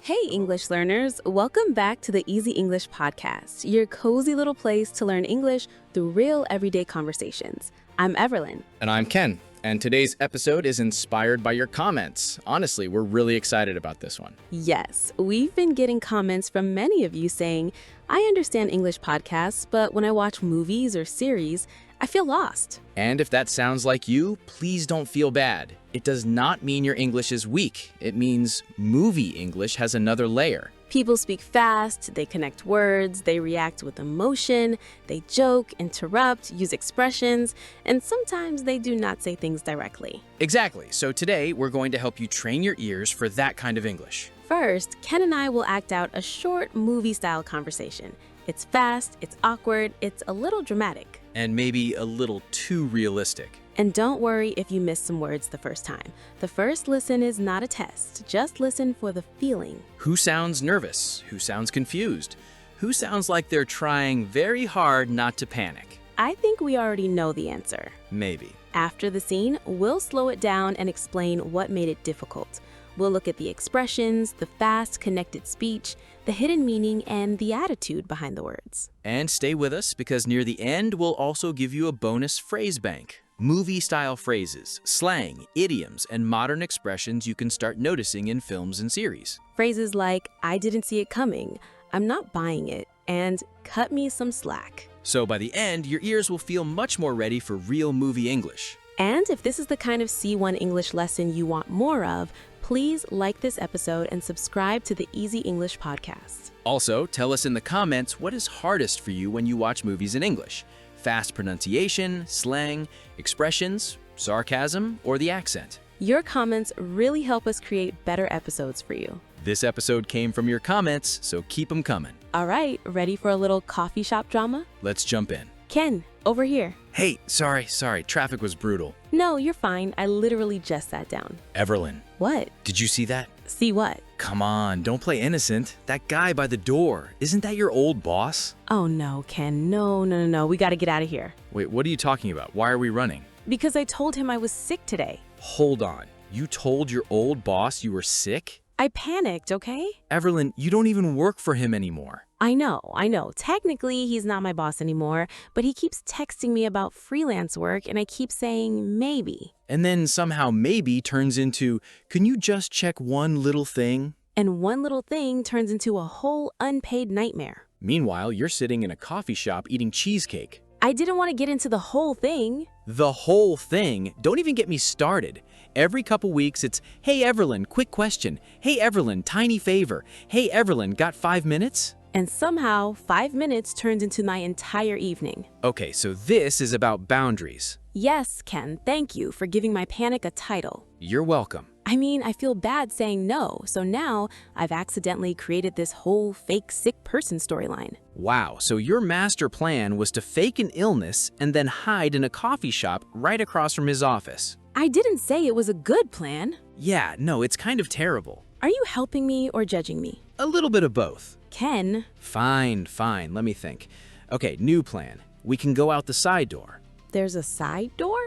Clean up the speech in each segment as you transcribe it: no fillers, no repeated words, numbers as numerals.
Hey, English learners! Welcome back to the Easy English Podcast, your cozy little place to learn English through real everyday conversations. I'm Everlyn. And I'm Ken. And today's episode is inspired by your comments. Honestly, we're really excited about this one. Yes, we've been getting comments from many of you saying, I understand English podcasts, but when I watch movies or series, I feel lost. And if that sounds like you, please don't feel bad. It does not mean your English is weak. It means movie English has another layer. People speak fast, they connect words, they react with emotion, they joke, interrupt, use expressions, and sometimes they do not say things directly. Exactly. So today, we're going to help you train your ears for that kind of English. First, Ken and I will act out a short movie-style conversation. It's fast, it's awkward, it's a little dramatic. And maybe a little too realistic. And don't worry if you miss some words the first time. The first listen is not a test. Just listen for the feeling. Who sounds nervous? Who sounds confused? Who sounds like they're trying very hard not to panic? I think we already know the answer. Maybe. After the scene, we'll slow it down and explain what made it difficult. We'll look at the expressions, the fast, connected speech, the hidden meaning, and the attitude behind the words. And stay with us because near the end, we'll also give you a bonus phrase bank. Movie-style phrases, slang, idioms, and modern expressions you can start noticing in films and series. Phrases like, I didn't see it coming, I'm not buying it, and cut me some slack. So by the end, your ears will feel much more ready for real movie English. And if this is the kind of C1 English lesson you want more of, please like this episode and subscribe to the Easy English Podcast. Also, tell us in the comments what is hardest for you when you watch movies in English. Fast pronunciation, slang, expressions, sarcasm, or the accent. Your comments really help us create better episodes for you. This episode came from your comments, so keep them coming. All right, ready for a little coffee shop drama? Let's jump in. Ken, over here. Hey, sorry, traffic was brutal. No, you're fine. I literally just sat down. Everlyn. What? Did you see that? See what? Come on, don't play innocent. That guy by the door, isn't that your old boss? Oh no, Ken, no. We gotta get out of here. Wait, what are you talking about? Why are we running? Because I told him I was sick today. Hold on. You told your old boss you were sick? I panicked, okay? Everlyn, you don't even work for him anymore. I know. Technically, he's not my boss anymore, but he keeps texting me about freelance work, and I keep saying maybe. And then somehow maybe turns into, can you just check one little thing? And one little thing turns into a whole unpaid nightmare. Meanwhile, you're sitting in a coffee shop eating cheesecake. I didn't want to get into the whole thing. The whole thing? Don't even get me started. Every couple weeks, it's, hey, Everlyn, quick question. Hey, Everlyn, tiny favor. Hey, Everlyn, got 5 minutes? And somehow, 5 minutes turns into my entire evening. Okay, so this is about boundaries. Yes, Ken, thank you for giving my panic a title. You're welcome. I mean, I feel bad saying no, so now I've accidentally created this whole fake sick person storyline. Wow, so your master plan was to fake an illness and then hide in a coffee shop right across from his office. I didn't say it was a good plan. Yeah, no, it's kind of terrible. Are you helping me or judging me? A little bit of both. Ken. Fine, let me think. Okay, new plan. We can go out the side door. There's a side door?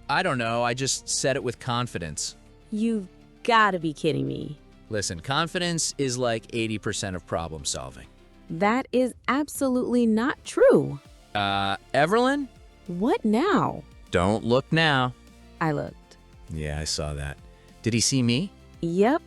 I don't know, I just said it with confidence. You've gotta be kidding me. Listen, confidence is like 80% of problem solving. That is absolutely not true. Everlyn? What now? Don't look now. I looked. Yeah, I saw that. Did he see me? Yep.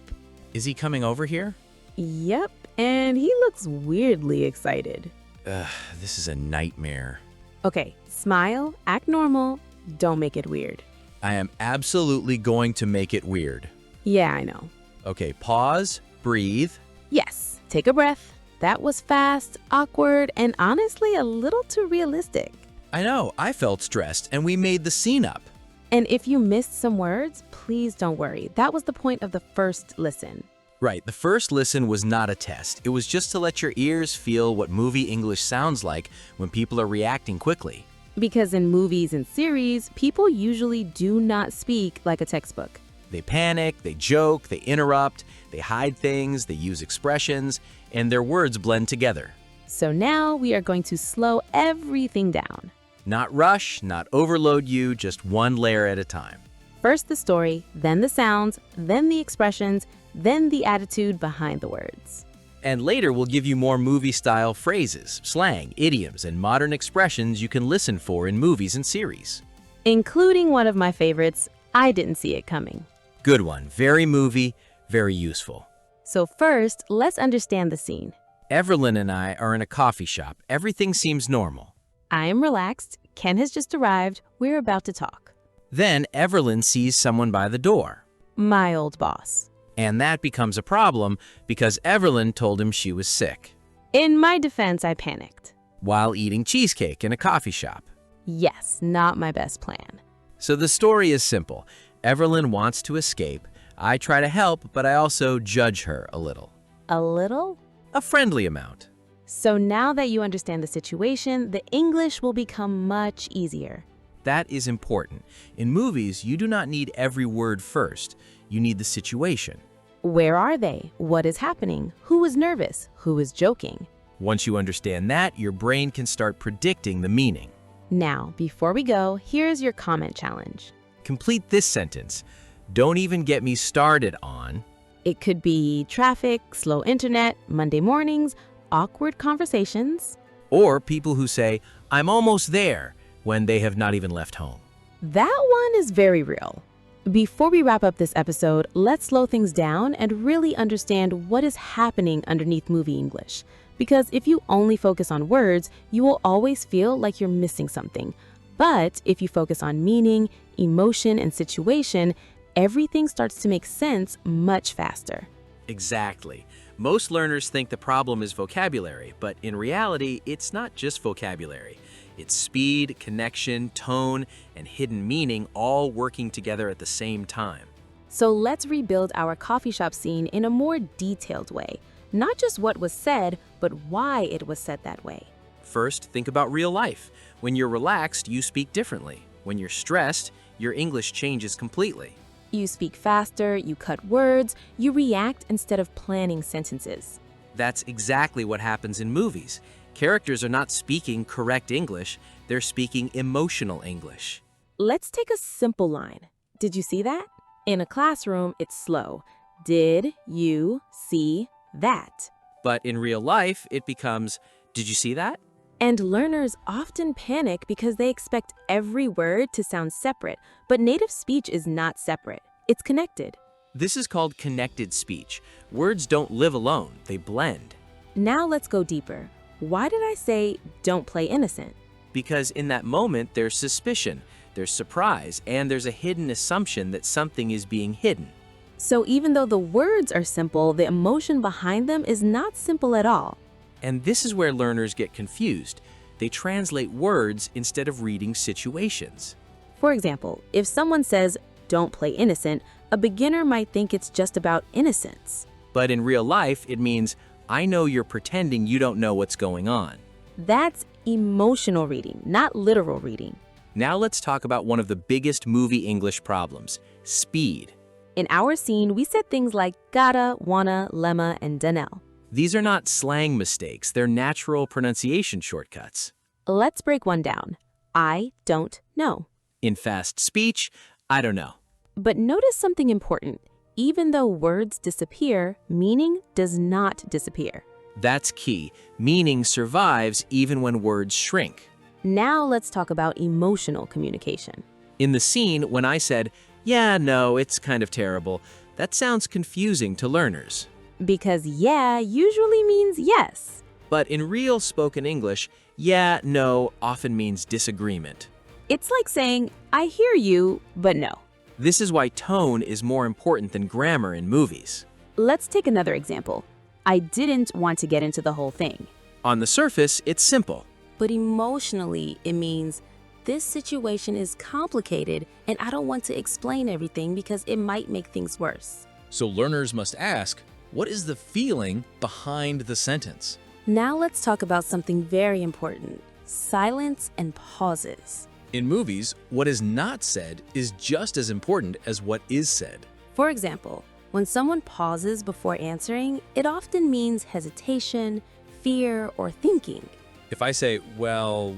Is he coming over here? Yep, and he looks weirdly excited. This is a nightmare. Okay, smile, act normal, don't make it weird. I am absolutely going to make it weird. Yeah, I know. Okay, pause, breathe. Yes, take a breath. That was fast, awkward, and honestly a little too realistic. I know, I felt stressed and we made the scene up. And if you missed some words, please don't worry. That was the point of the first listen. Right, the first listen was not a test. It was just to let your ears feel what movie English sounds like when people are reacting quickly. Because in movies and series, people usually do not speak like a textbook. They panic, they joke, they interrupt, they hide things, they use expressions, and their words blend together. So now we are going to slow everything down. Not rush, not overload you, just one layer at a time. First the story, then the sounds, then the expressions, then the attitude behind the words. And later, we'll give you more movie-style phrases, slang, idioms, and modern expressions you can listen for in movies and series. Including one of my favorites, I didn't see it coming. Good one. Very movie, very useful. So first, let's understand the scene. Evelyn and I are in a coffee shop. Everything seems normal. I am relaxed. Ken has just arrived. We're about to talk. Then Evelyn sees someone by the door. My old boss. And that becomes a problem because Evelyn told him she was sick In my defense, I panicked. while eating cheesecake in a coffee shop. Yes, not my best plan. So the story is simple. Evelyn wants to escape. I try to help, but I also judge her a little. A little? A friendly amount. So now that you understand the situation, the English will become much easier. That is important. In movies, you do not need every word first. You need the situation. Where are they? What is happening? Who is nervous? Who is joking? Once you understand that, your brain can start predicting the meaning. Now, before we go, here's your comment challenge. Complete this sentence. Don't even get me started on. It could be traffic, slow internet, Monday mornings, awkward conversations. Or people who say, I'm almost there, when they have not even left home. That one is very real. Before we wrap up this episode, let's slow things down and really understand what is happening underneath movie English. Because if you only focus on words, you will always feel like you're missing something. But if you focus on meaning, emotion, and situation, everything starts to make sense much faster. Exactly. Most learners think the problem is vocabulary, but in reality, it's not just vocabulary. It's speed, connection, tone, and hidden meaning all working together at the same time. So let's rebuild our coffee shop scene in a more detailed way. Not just what was said, but why it was said that way. First, think about real life. When you're relaxed, you speak differently. When you're stressed, your English changes completely. You speak faster, you cut words, you react instead of planning sentences. That's exactly what happens in movies. Characters are not speaking correct English, they're speaking emotional English. Let's take a simple line. Did you see that? In a classroom, it's slow. Did you see that? But in real life, it becomes, did you see that? And learners often panic because they expect every word to sound separate, but native speech is not separate. It's connected. This is called connected speech. Words don't live alone, they blend. Now let's go deeper. Why did I say, don't play innocent? Because in that moment, there's suspicion, there's surprise, and there's a hidden assumption that something is being hidden. So even though the words are simple, the emotion behind them is not simple at all. And this is where learners get confused. They translate words instead of reading situations. For example, if someone says, don't play innocent, a beginner might think it's just about innocence. But in real life, it means, I know you're pretending you don't know what's going on. That's emotional reading, not literal reading. Now let's talk about one of the biggest movie English problems, speed. In our scene, we said things like gotta, wanna, lemma, and Danelle. These are not slang mistakes, they're natural pronunciation shortcuts. Let's break one down. I don't know. In fast speech, I don't know. But notice something important. Even though words disappear, meaning does not disappear. That's key. Meaning survives even when words shrink. Now let's talk about emotional communication. In the scene, when I said, yeah, no, it's kind of terrible, that sounds confusing to learners. Because yeah usually means yes. But in real spoken English, yeah, no often means disagreement. It's like saying, I hear you, but no. This is why tone is more important than grammar in movies. Let's take another example. I didn't want to get into the whole thing. On the surface, it's simple. But emotionally, it means this situation is complicated and I don't want to explain everything because it might make things worse. So learners must ask, what is the feeling behind the sentence? Now let's talk about something very important, silence and pauses. In movies, what is not said is just as important as what is said. For example, when someone pauses before answering, it often means hesitation, fear, or thinking. If I say, well,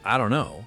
I don't know,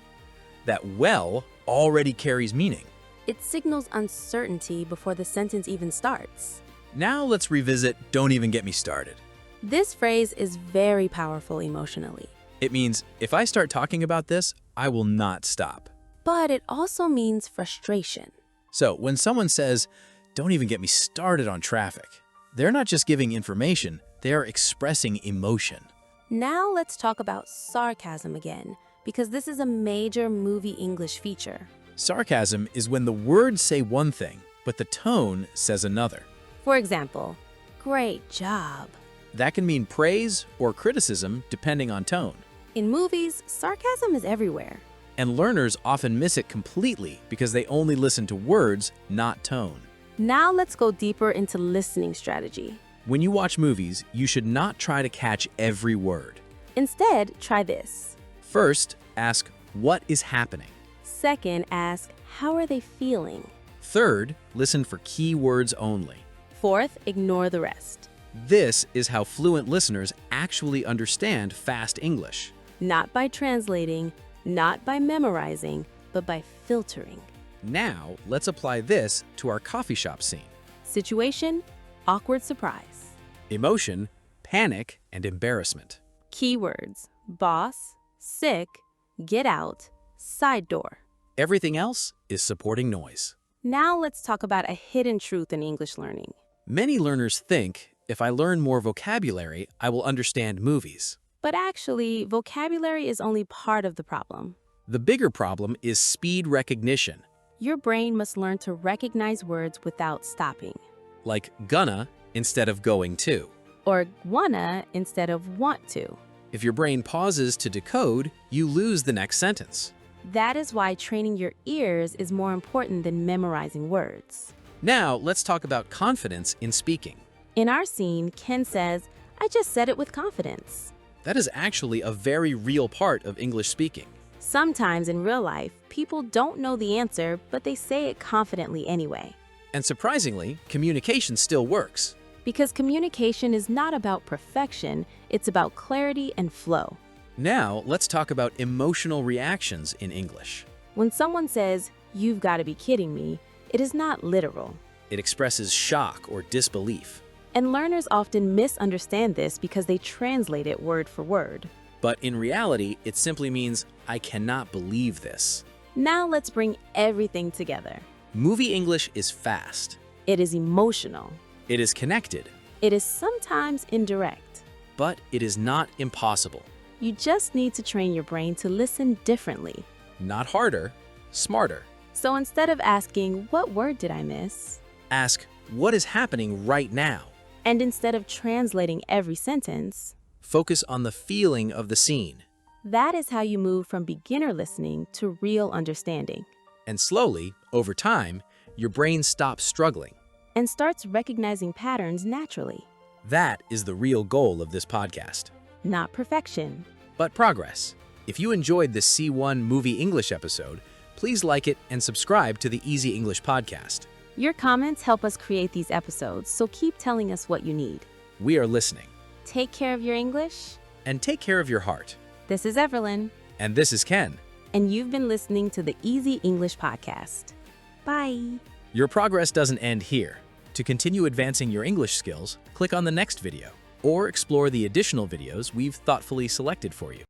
that well already carries meaning. It signals uncertainty before the sentence even starts. Now let's revisit "don't even get me started." This phrase is very powerful emotionally, It means if I start talking about this, I will not stop. but it also means frustration. So when someone says, "don't even get me started on traffic," they're not just giving information, they are expressing emotion. Now let's talk about sarcasm again, because this is a major movie English feature. Sarcasm is when the words say one thing, but the tone says another. For example, great job. That can mean praise or criticism depending on tone. In movies, sarcasm is everywhere. And learners often miss it completely because they only listen to words, not tone. Now let's go deeper into listening strategy. When you watch movies, you should not try to catch every word. Instead, try this. First, ask, "what is happening?" Second, ask, how are they feeling? Third, listen for key words only. Fourth, ignore the rest. This is how fluent listeners actually understand fast English. Not by translating, not by memorizing, but by filtering. Now, let's apply this to our coffee shop scene. Situation, awkward surprise. Emotion, panic, and embarrassment. Keywords, boss, sick, get out, side door. Everything else is supporting noise. Now let's talk about a hidden truth in English learning. Many learners think, if I learn more vocabulary, I will understand movies. But actually, vocabulary is only part of the problem. The bigger problem is speed recognition, Your brain must learn to recognize words without stopping. like gonna instead of going to. Or wanna instead of want to. If your brain pauses to decode, you lose the next sentence. That is why training your ears is more important than memorizing words. Now, let's talk about confidence in speaking. In our scene, Ken says, I just said it with confidence. That is actually a very real part of English speaking. Sometimes in real life, people don't know the answer, but they say it confidently anyway. And surprisingly, communication still works. Because communication is not about perfection, it's about clarity and flow. Now, let's talk about emotional reactions in English. When someone says, you've got to be kidding me, it is not literal. It expresses shock or disbelief. And learners often misunderstand this because they translate it word for word. But in reality, it simply means, I cannot believe this. Now let's bring everything together. Movie English is fast. It is emotional. It is connected. It is sometimes indirect. But it is not impossible. You just need to train your brain to listen differently. Not harder, smarter. So instead of asking, what word did I miss? Ask, what is happening right now? And instead of translating every sentence, Focus on the feeling of the scene. that is how you move from beginner listening to real understanding And slowly, over time, your brain stops struggling. and starts recognizing patterns naturally, That is the real goal of this podcast. not perfection. But progress. If you enjoyed this C1 Movie English episode, please like it and subscribe to the Easy English Podcast. Your comments help us create these episodes, so keep telling us what you need. We are listening. Take care of your English. And take care of your heart. This is Evelyn, And this is Ken. and you've been listening to the Easy English Podcast. Bye. Your progress doesn't end here. To continue advancing your English skills, click on the next video or explore the additional videos we've thoughtfully selected for you.